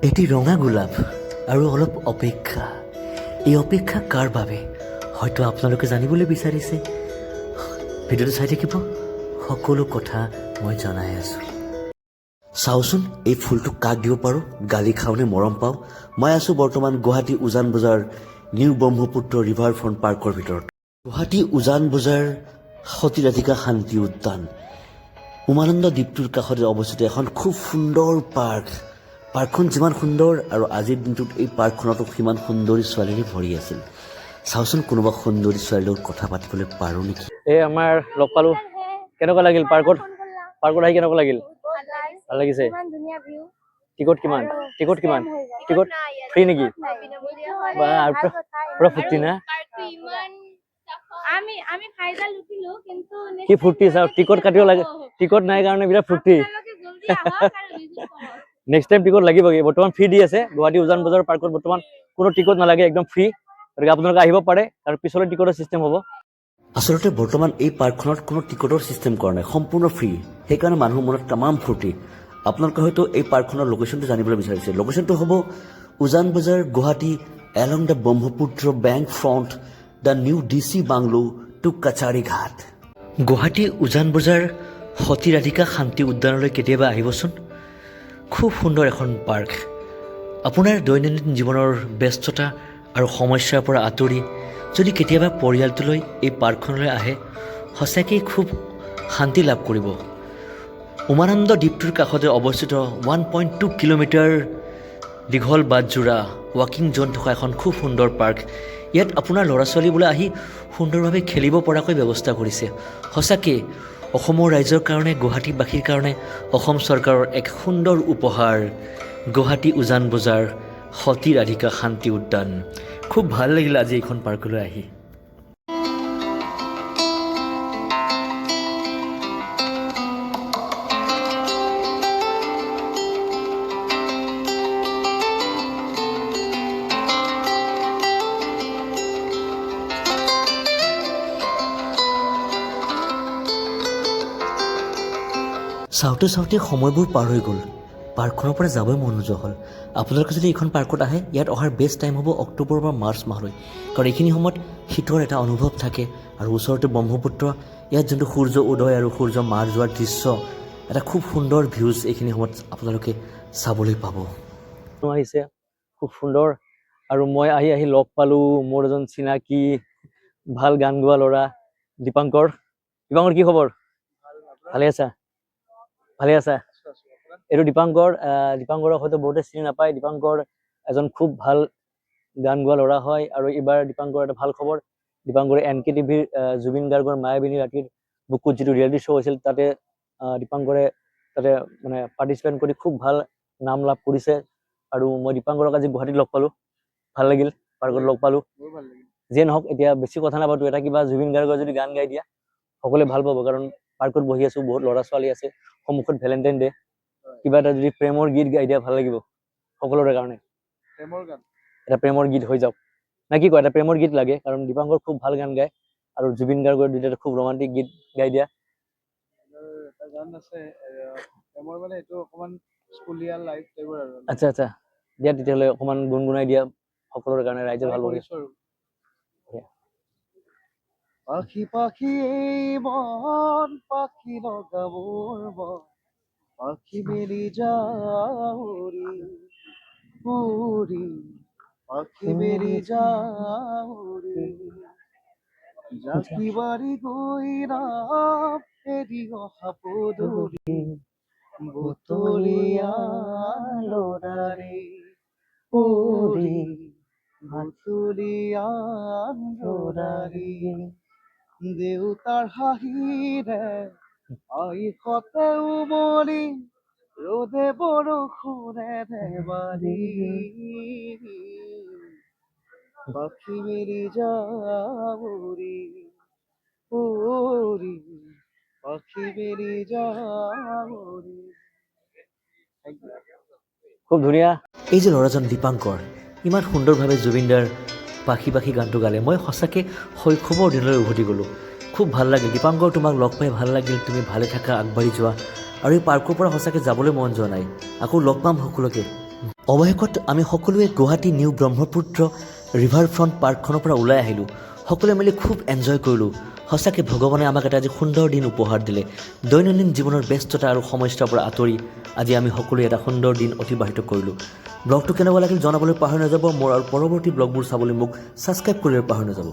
এটি ৰঙা গোলাপ আৰু অলপ অপেক্ষা। এই অপেক্ষা কাৰ বাবে হয়তো আপোনালোকে জানিবলৈ বিচাৰিছে। ভিডিঅ'টো চাই থাকিব, সকলো কথা মই জনাই আছোঁ। চাওঁচোন এই ফুলটো কাক দিব পাৰোঁ, গালি খাওঁনে মৰম পাওঁ। মই আছোঁ বৰ্তমান গুৱাহাটী উজান বজাৰ নিউ ব্ৰহ্মপুত্ৰ ৰিভাৰ ফ্ৰণ্ট পাৰ্কৰ ভিতৰত। গুৱাহাটী উজান বজাৰ সতীৰাধিকা শান্তি উদ্যান উমানন্দ দ্বীপটোৰ কাষতে অৱস্থিত এখন খুব সুন্দৰ পাৰ্ক। পাৰ্কখন যিমান সুন্দৰ আৰু আজিৰ দিনটোত এই পাৰ্কখনতো সিমান সুন্দৰী ছোৱালীৰে ভৰি আছিল। চাওঁচোন কোনোবা সুন্দৰী ছোৱালীৰ লগত কথা পাতিবলৈ পাৰোঁ নেকি। এই আমাৰ লগ পালো, কেনেকুৱা লাগিল পাৰ্কত? পাৰ্কত আহি কেনেকুৱা লাগিল? ভাল লাগিছে। টিকট কিমান? টিকট কিমান? টিকট ফ্ৰী নেকি? বা পুৰা ফূৰ্তি না? কি ফূৰ্তি চাওক, টিকট কাটিব লাগে, টিকট নাই কাৰণে বিৰাট ফূৰ্তি। নেক্সট টাইম টিকট লাগিব। বৰ্তমান ফ্ৰী দি আছে গুৱাহাটী উজান বজাৰ পাৰ্কত, বৰ্তমান কোনো টিকট নালাগে, একদম ফ্ৰী। গতিকে আপোনালোকে আহিব পাৰে আৰু পিছলৈ টিকটৰ চিষ্টেম হ'ব। আচলতে বৰ্তমান এই পাৰ্কখনত কোনো টিকটৰ চিষ্টেম কৰা নাই, সম্পূৰ্ণ ফ্ৰী। সেইকাৰণে মানুহৰ মনত তামাম ফূৰ্তি। আপোনালোকে হয়তো এই পাৰ্কখনৰ লোকেশ্যনটো জানিবলৈ বিচাৰিছে। লোকেশ্যনটো হ'ব উজান বজাৰ Guwahati along the Brahmaputra bank front the new DC bungalow two কাছাৰী ঘাট। গুৱাহাটী উজান বজাৰ সতীৰাধিকা শান্তি উদ্যানলৈ কেতিয়াবা আহিবচোন। খুব সুন্দৰ এখন পাৰ্ক। আপোনাৰ দৈনন্দিন জীৱনৰ ব্যস্ততা আৰু সমস্যাৰ পৰা আঁতৰি যদি কেতিয়াবা পৰিয়ালটোলৈ এই পাৰ্কখনলৈ আহে, সঁচাকৈয়ে খুব শান্তি লাভ কৰিব। উমানন্দ দ্বীপটোৰ কাষতে অৱস্থিত 1.2 কিলোমিটাৰ দীঘল বাটজোৰা ৱাকিং জ'ন থকা এখন খুব সুন্দৰ পাৰ্ক। ইয়াত আপোনাৰ ল'ৰা ছোৱালীবোৰে আহি সুন্দৰভাৱে খেলিব পৰাকৈ ব্যৱস্থা কৰিছে। সঁচাকৈ অসমৰ ৰাইজৰ কাৰণে, গুৱাহাটীবাসীৰ কাৰণে অসম চৰকাৰৰ এক সুন্দৰ উপহাৰ। গুৱাহাটী উজান বজাৰ সতীৰাধিকা শান্তি উদ্যান। খুব ভাল লাগিল আজি এইখন পাৰ্কলৈ আহি। চাওঁতে চাওঁতে সময়বোৰ পাৰ হৈ গ'ল, পাৰ্কখনৰ পৰা যাবই মন নোযোৱা হ'ল। আপোনালোকে যদি এইখন পাৰ্কত আহে, ইয়াত অহাৰ বেষ্ট টাইম হ'ব অক্টোবৰৰ পৰা মাৰ্চ মাহলৈ, কাৰণ এইখিনি সময়ত শীতৰ এটা অনুভৱ থাকে আৰু ওচৰতে ব্ৰহ্মপুত্ৰ। ইয়াত যোনটো সূৰ্য উদয় আৰু সূৰ্য মাৰ যোৱাৰ দৃশ্য, এটা খুব সুন্দৰ ভিউজ এইখিনি সময়ত আপোনালোকে চাবলৈ পাব। আহিছে খুব সুন্দৰ। আৰু মই আহি লগ পালোঁ মোৰ এজন চিনাকি ভাল গান গোৱা ল'ৰা দীপাংকৰ। দীপাংকৰ কি খবৰ? ভালে আছা? ভালে আছা? এইটো দীপাংকৰ। দীপাংকৰক হয়তো বহুতে চিনি নাপায়। দীপাংকৰ এজন খুব ভাল গান গোৱা ল'ৰা হয়। আৰু এইবাৰ দীপাংকৰ এটা ভাল খবৰ, দীপাংকৰে NKTVৰ জুবিন গাৰ্গৰ মায়াবিনী ৰাতিৰ বুকুত যিটো ৰিয়েলিটি শ্ব' হৈছিল, তাতে দীপাংকৰে তাতে মানে পাৰ্টিচিপেট কৰি খুব ভাল নাম লাভ কৰিছে। আৰু মই দীপাংকৰক আজি গুৱাহাটীত লগ পালোঁ, ভাল লাগিল। পাৰ্কত লগ পালোঁ। যিয়ে নহওক, এতিয়া বেছি কথা নাপাতো, এটা কিবা জুবিন গাৰ্গৰ যদি গান গাই দিয়া সকলোৱে ভাল পাব, কাৰণ পাৰ্কত বহি আছোঁ, বহুত ল'ৰা ছোৱালী আছে, সন্মুখত ভেলেণ্টাইন ডে। কিবা এটা যদি প্ৰেমৰ গীত গাই দিয়া ভাল লাগিব সকলোৰে কাৰণে। এটা প্ৰেমৰ গীত হৈ যাওক না, কি কয়? এটা প্ৰেমৰ গীত লাগে, কাৰণ দীপাংকৰ খুব ভাল গান গায়। আৰু জুবিন গাৰ্গৰ দুইটা খুব ৰোমান্টিক গীত গাই দিয়া। আচ্ছা আচ্ছা, দিয়া তেতিয়াহ'লে অকণমান গুণগুণাই দিয়া সকলোৰে কাৰণে, ৰাইজে ভাল পাব। পাখি পাখি এই মন, পাখি লগা মোৰ মন, পাখি মেলি যাউৰি উৰি, পাখি মেলি যাউৰি, জাকি বাৰি গৈ নাম এৰি অহা পদূলি, বুটলিয়া লৰাৰে উৰি, বুটলিয়া লৰাৰে। দেউতাৰ হাঁহিৰে আইসতে উমলি, ৰ'দে বৰষুণে ধেমালি, পাখি মেলি যাউৰি উৰি, পাখি মেলি যাউৰি। খুব ধুনীয়া। এই যে ল'ৰাজন দীপাংকৰ ইমান সুন্দৰভাৱে জুবিনদাৰ পাখি পাখি গানটো গালে, মই সঁচাকৈ শৈশৱৰ দিনলৈ উভতি গ'লোঁ। খুব ভাল লাগিল দীপাংকৰ, তোমাক লগ পাই ভাল লাগিল। তুমি ভালে থাকা, আগবাঢ়ি যোৱা। আৰু এই পাৰ্কৰ পৰা সঁচাকৈ যাবলৈ মন যোৱা নাই। আকৌ লগ পাম সকলোকে। অৱশেষত আমি সকলোৱে Guwahati new Brahmaputra river front পাৰ্কখনৰ পৰা ওলাই আহিলোঁ সকলোৱে মিলি খুব এনজয় কৰিলোঁ সঁচাকৈ ভগৱানে আমাক এটা আজি সুন্দৰ দিন উপহাৰ দিলে দৈনন্দিন জীৱনৰ ব্যস্ততা আৰু সমস্যাৰ পৰা আঁতৰি আজি আমি সকলোৱে এটা সুন্দৰ দিন অতিবাহিত কৰিলোঁ ব্লগটো কেনেকুৱা লাগিল জনাবলৈ পাহৰি নাযাব মোৰ আৰু পৰৱৰ্তী ব্লগবোৰ চাবলৈ মোক ছাবস্ক্ৰাইব কৰিবলৈ পাহৰি নাযাব